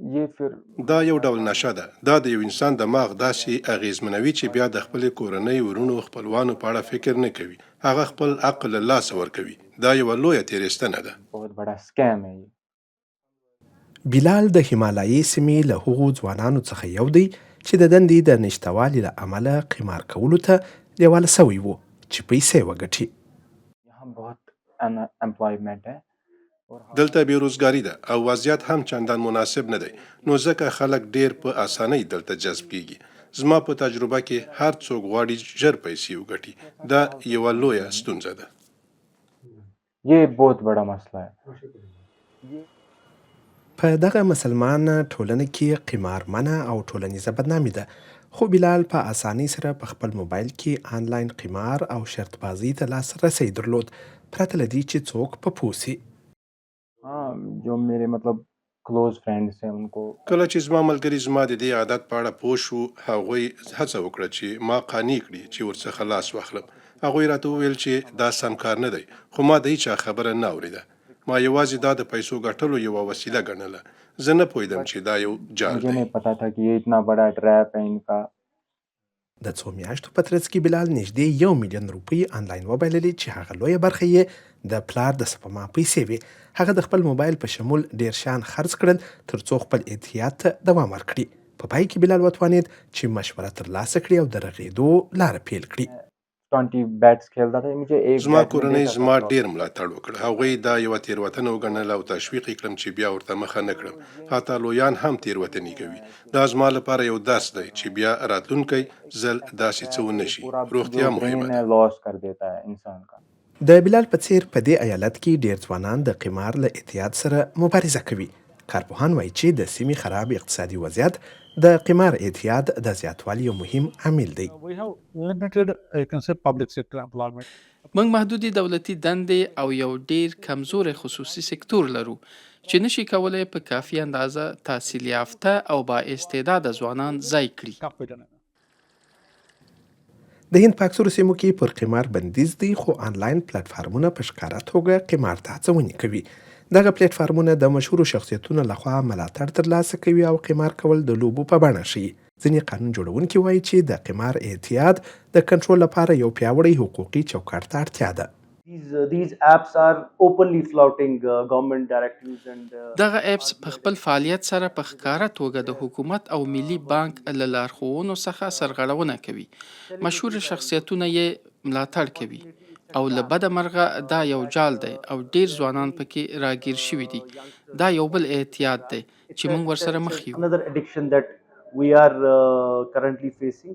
ये फिर دا یو ډول نشه ده. دا د یو انسان دماغ داسې اغېزمنوي چې بیا د خپلې کورنۍ، ورونو، خپلوانو په اړه فکر نه کوي. هغه خپل عقل له لاسه ورکوي. دا یوه لویه تېرېستنه ده. बहुत बड़ा स्कैम है ये. بلال د همالایي سیمې له هغو ځوانانو څخه یو دی چې د دندې د نشتوالي له امله قمار کولو ته لیواله سوی و چې پیسې وګټي. यहाँ बहुत अनएम्प्लॉयमेंट है. دلته بیروزګاري ده او وضعیت هم چندان مناسب نه دی، نو ځکه خلک ډیر په اسانۍ دلته جذب کیږي. زما په تجربه کې هر څوک غواړي ژر پیسې وګټي. دا یوه لویه ستونزه ده. ये बहुत बड़ा मसला है. په دغه مسلمان ټولنه کې قمار منع او ټولنیزه بدنامي ده، خو بلال په اسانۍ سره په خپل موبایل کې آنلاین قمار او شرط بازي ته لاسرسی درلود، پرته له دې چې څوک په پوه سي. हाँ, जो मेरे मतलब क्लोज फ्रेंड्स हैं उनको کله چې زما ملګري زما د دې عادت په اړه پوه شو، هغوی هڅه وکړه چې ما قانع کړي چې ورڅخه لاس واخلم. هغوی راته وویل چې دا سم کار نه دی، خو ما د هیچا خبره نه اورېده. ما یوازې دا د پیسو ګټلو یوه وسیله ګڼله. زه نه پوهېدم چې دا یو جال मुझे دی. नहीं पता था कि ये इतना बड़ा ट्रैप है इनका. د څو میاشتو په ترڅ کې بلال نږدې 1 میلیون روپۍ آنلاین وبایللې چې هغه لویه برخه یې د پلار د سپما پیسې وې. هغه د خپل موبایل په شمول ډیر شیان خرڅ کړل ترڅو خپل احتیاط ته دوام ورکړي. په پای کې بلال وتوانید چې مشوره ترلاسه کړي او د رغېدو لاره پیل کړي. 20 بیٹس کھیلتا تھا. مجھے ایک زما کورنۍ زما ډیر ملاتړ وکړ. هغوی دا یوه تېروتنه وګڼله او تشویق یې کړم چې بیا ورته مخه نه کړم. حتی لویان هم تېروتنې کوي. دا زما لپاره یو درس دی چې بیا راتلونکی ځل داسې څه ونه شي. روغتیا مهمه ده. لॉस कर देता है इंसान का. د بلال په څیر په دې ایالت کې ډیر ځوانان د قمار له اعتیاد سره مبارزه کوي. کارپوهان وایي چې د سیمې خراب اقتصادي وضعیت د قمار اعتیاد د زیاتوالي یو مهم عامل دی. موږ محدودي دولتي دندې او یو ډیر کمزوري خصوصي سکتور لرو چې نشي کولای په کافي اندازه تحصیل یافته او با استعداده ځوانان ځای کړي. د هند په اکثرو سیمو کې پر قمار بندیز دی، خو آنلاین پلیټفارمونه په ښکاره توګه قمار ته هڅونې کوي. دغه پلیټفارمونه د مشهورو شخصیتونو لخوا ملاتړ ترلاسه کوي او قمار کول د لوبو په بڼه ښیي. ځینې قانون جوړونکي وایي چې د قمار اعتیاد د کنټرول لپاره یو پیاوړی حقوقي چوکاټ ته اړتیا ده. These apps are openly flouting government directives and دغه اپس په خپل فعالیت سره په ښکاره توګه د حکومت او ملي بانک له لارښوونو څخه سرغړونه کوي. مشهور شخصیتونه یې ملاتړ کوي او له بده مرغه دا یو جال دی او ډیر ځوانان پکې راګیر شوي دي. دا یو بل اعتیاد دی چې موږ ورسره مخ یو. another addiction that we are currently facing.